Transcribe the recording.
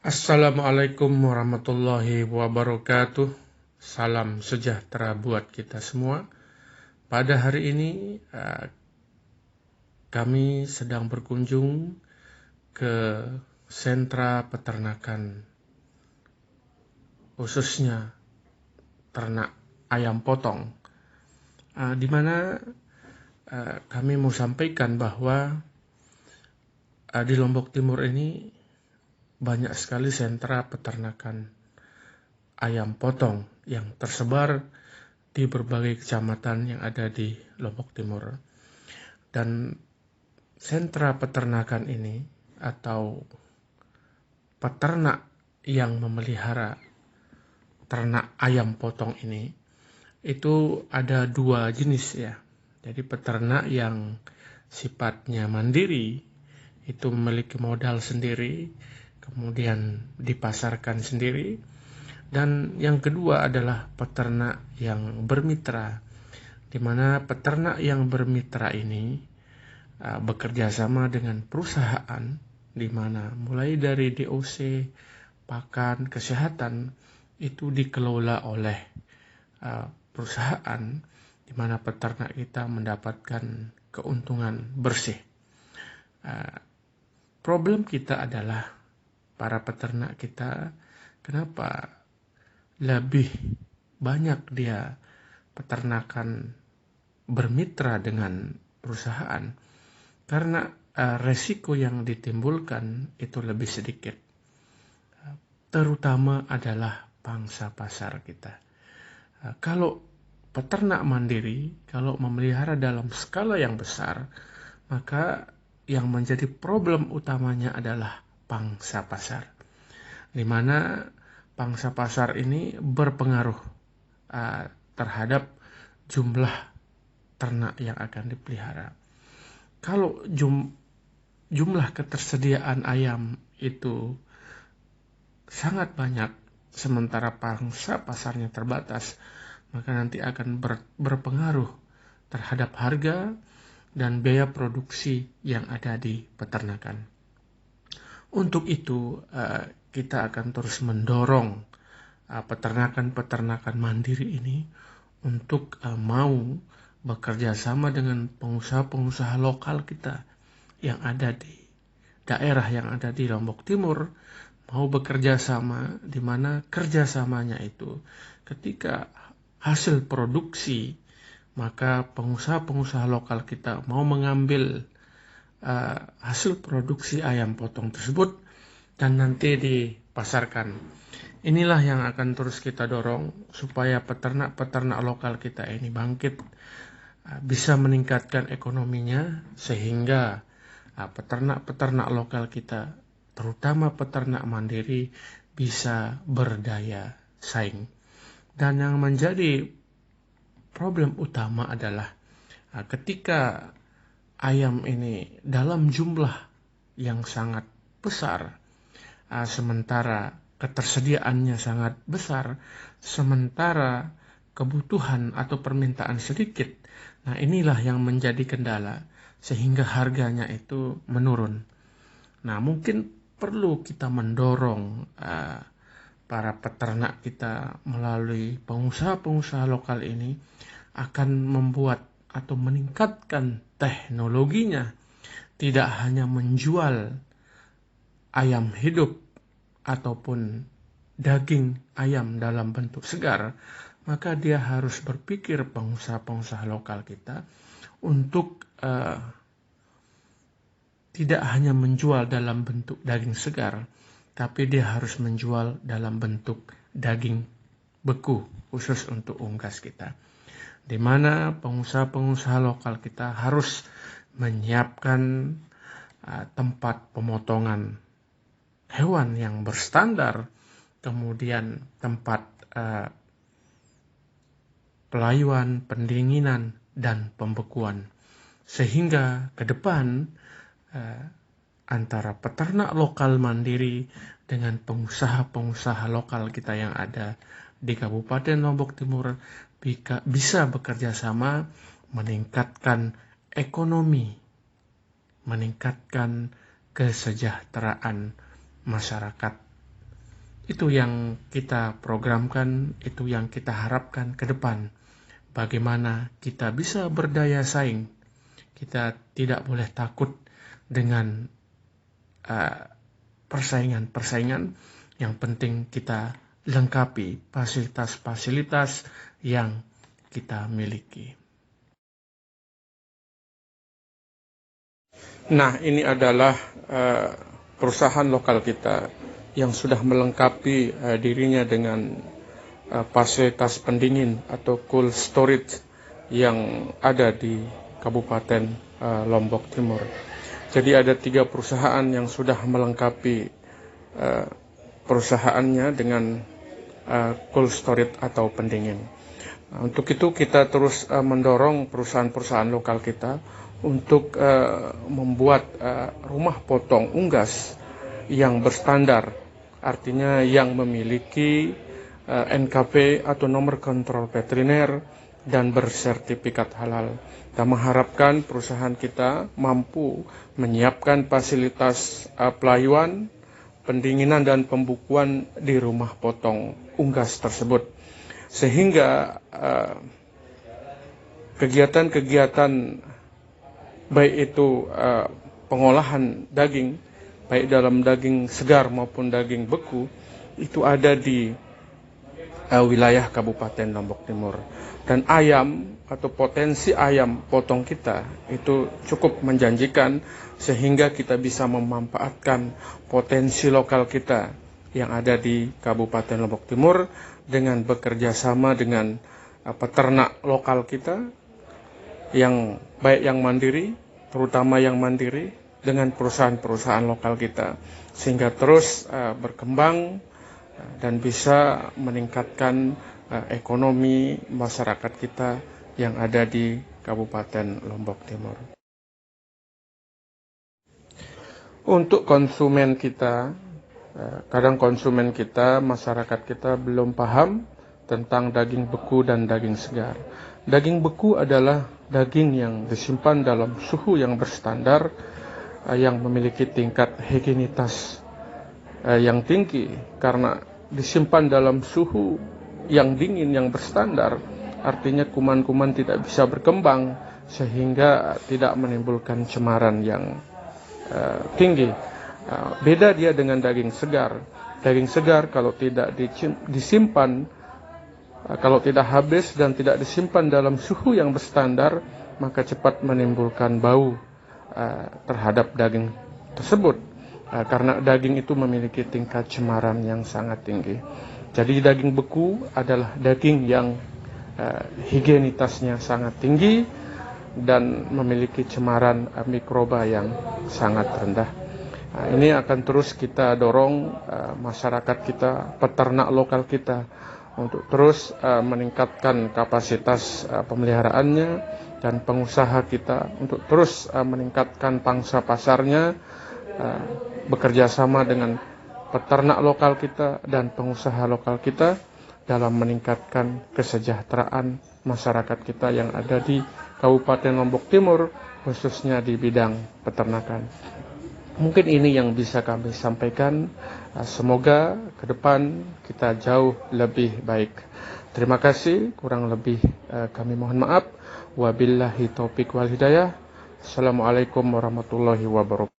Assalamualaikum warahmatullahi wabarakatuh. Salam sejahtera buat kita semua. Pada hari ini kami sedang berkunjung ke sentra peternakan, khususnya ternak ayam potong, di mana kami mau sampaikan bahwa di Lombok Timur ini banyak sekali sentra peternakan ayam potong yang tersebar di berbagai kecamatan yang ada di Lombok Timur. Dan sentra peternakan ini atau peternak yang memelihara ternak ayam potong ini itu ada dua jenis ya. Jadi peternak yang sifatnya mandiri, itu memiliki modal sendiri, kemudian dipasarkan sendiri. Dan yang kedua adalah peternak yang bermitra, di mana peternak yang bermitra ini bekerja sama dengan perusahaan, di mana mulai dari DOC, pakan, kesehatan itu dikelola oleh perusahaan, di mana peternak kita mendapatkan keuntungan bersih. Problem kita adalah para peternak kita, kenapa lebih banyak dia peternakan bermitra dengan perusahaan? Karena resiko yang ditimbulkan itu lebih sedikit, terutama adalah pangsa pasar kita. Kalau peternak mandiri, kalau memelihara dalam skala yang besar, maka yang menjadi problem utamanya adalah pangsa pasar, di mana pangsa pasar ini berpengaruh terhadap jumlah ternak yang akan dipelihara. Kalau jumlah ketersediaan ayam itu sangat banyak, sementara pangsa pasarnya terbatas, maka nanti akan berpengaruh terhadap harga dan biaya produksi yang ada di peternakan. Untuk itu, kita akan terus mendorong peternakan-peternakan mandiri ini untuk mau bekerja sama dengan pengusaha-pengusaha lokal kita yang ada di daerah yang ada di Lombok Timur, mau bekerja sama, di mana kerjasamanya itu ketika hasil produksi, maka pengusaha-pengusaha lokal kita mau mengambil hasil produksi ayam potong tersebut dan nanti dipasarkan. Inilah yang akan terus kita dorong supaya peternak-peternak lokal kita ini bangkit, bisa meningkatkan ekonominya, sehingga peternak-peternak lokal kita, terutama peternak mandiri, bisa berdaya saing. Dan yang menjadi problem utama adalah ketika ayam ini dalam jumlah yang sangat besar, sementara ketersediaannya sangat besar, sementara kebutuhan atau permintaan sedikit. Nah, inilah yang menjadi kendala sehingga harganya itu menurun. Nah, mungkin perlu kita mendorong para peternak kita melalui pengusaha-pengusaha lokal ini akan membuat atau meningkatkan teknologinya, tidak hanya menjual ayam hidup ataupun daging ayam dalam bentuk segar, maka dia harus berpikir, pengusaha-pengusaha lokal kita, untuk tidak hanya menjual dalam bentuk daging segar, tapi dia harus menjual dalam bentuk daging beku, khusus untuk unggas kita. Di mana pengusaha-pengusaha lokal kita harus menyiapkan tempat pemotongan hewan yang berstandar, kemudian tempat pelayuan, pendinginan, dan pembekuan. Sehingga ke depan antara peternak lokal mandiri dengan pengusaha-pengusaha lokal kita yang ada di Kabupaten Lombok Timur bisa bekerja sama meningkatkan ekonomi, meningkatkan kesejahteraan masyarakat Itu yang kita programkan, itu yang kita harapkan ke depan. Bagaimana kita bisa berdaya saing. Kita tidak boleh takut dengan persaingan-persaingan. Yang penting kita lengkapi fasilitas-fasilitas yang kita miliki. Nah, ini adalah perusahaan lokal kita yang sudah melengkapi dirinya dengan fasilitas pendingin atau cold storage yang ada di Kabupaten Lombok Timur. Jadi ada 3 perusahaan yang sudah melengkapi perusahaannya dengan cold storage atau pendingin. Untuk itu kita terus mendorong perusahaan-perusahaan lokal kita untuk membuat rumah potong unggas yang berstandar, artinya yang memiliki NKV atau nomor kontrol veteriner dan bersertifikat halal. Kita mengharapkan perusahaan kita mampu menyiapkan fasilitas pelayuan, pendinginan dan pembukuan di rumah potong unggas tersebut, sehingga kegiatan-kegiatan baik itu pengolahan daging, baik dalam daging segar maupun daging beku, itu ada di wilayah Kabupaten Lombok Timur. Dan ayam atau potensi ayam potong kita itu cukup menjanjikan, sehingga kita bisa memanfaatkan potensi lokal kita yang ada di Kabupaten Lombok Timur dengan bekerja sama dengan peternak lokal kita yang baik yang mandiri, terutama yang mandiri, dengan perusahaan-perusahaan lokal kita, sehingga terus berkembang dan bisa meningkatkan ekonomi masyarakat kita yang ada di Kabupaten Lombok Timur. Untuk konsumen kita, kadang konsumen kita, masyarakat kita belum paham tentang daging beku dan daging segar. Daging beku adalah daging yang disimpan dalam suhu yang berstandar, yang memiliki tingkat higienitas yang tinggi, karena disimpan dalam suhu yang dingin yang berstandar, artinya kuman-kuman tidak bisa berkembang sehingga tidak menimbulkan cemaran yang tinggi. Beda dia dengan daging segar. Daging segar kalau tidak disimpan, kalau tidak habis dan tidak disimpan dalam suhu yang berstandar, maka cepat menimbulkan bau terhadap daging tersebut, karena daging itu memiliki tingkat cemaran yang sangat tinggi. Jadi daging beku adalah daging yang higienitasnya sangat tinggi dan memiliki cemaran mikroba yang sangat rendah. Ini akan terus kita dorong masyarakat kita, peternak lokal kita, untuk terus meningkatkan kapasitas pemeliharaannya, dan pengusaha kita untuk terus meningkatkan pangsa pasarnya, bekerja sama dengan peternak lokal kita dan pengusaha lokal kita dalam meningkatkan kesejahteraan masyarakat kita yang ada di Kabupaten Lombok Timur, khususnya di bidang peternakan. Mungkin ini yang bisa kami sampaikan. Semoga ke depan kita jauh lebih baik. Terima kasih, kurang lebih kami mohon maaf. Wabillahi taufiq wal hidayah. Assalamualaikum warahmatullahi wabarakatuh.